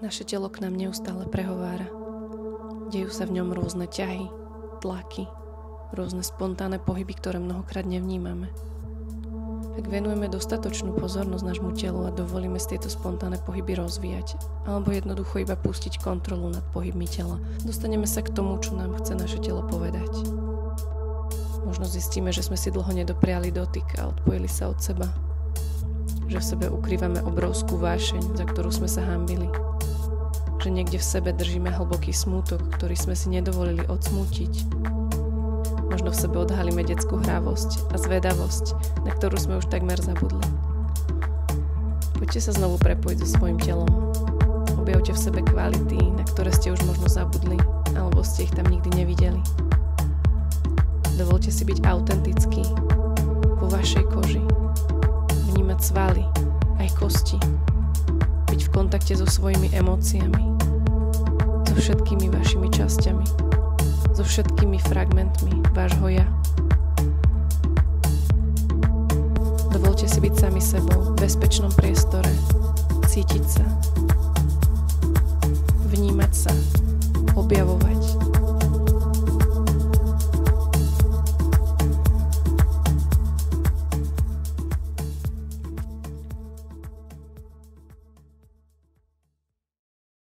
Naše telo k nám neustále prehovára. Dejú sa v ňom rôzne ťahy, tlaky, rôzne spontánne pohyby, ktoré mnohokrát nevnímame. Ak venujeme dostatočnú pozornosť nášmu telu a dovolíme si tieto spontánne pohyby rozvíjať, alebo jednoducho iba pustiť kontrolu nad pohybmi tela, dostaneme sa k tomu, čo nám chce naše telo povedať. Možno zistíme, že sme si dlho nedopriali dotyk a odpojili sa od seba. Že v sebe ukrývame obrovskú vášeň, za ktorú sme sa hanbili. Že niekde v sebe držíme hlboký smútok, ktorý sme si nedovolili odsmútiť. Možno v sebe odhalíme detskú hravosť a zvedavosť, na ktorú sme už takmer zabudli. Poďte sa znovu prepojiť so svojím telom. Objavte v sebe kvality, na ktoré ste už možno zabudli, alebo ste ich tam nikdy nevideli. Dovolte si byť autentický vo vašej koži. Vnímať svaly, aj kosti. Byť v kontakte so svojimi emóciami, so všetkými vašimi časťami, so všetkými fragmentmi vášho ja. Dovolte si byť sami sebou v bezpečnom priestore, cítiť sa, vnímať sa, objavovať.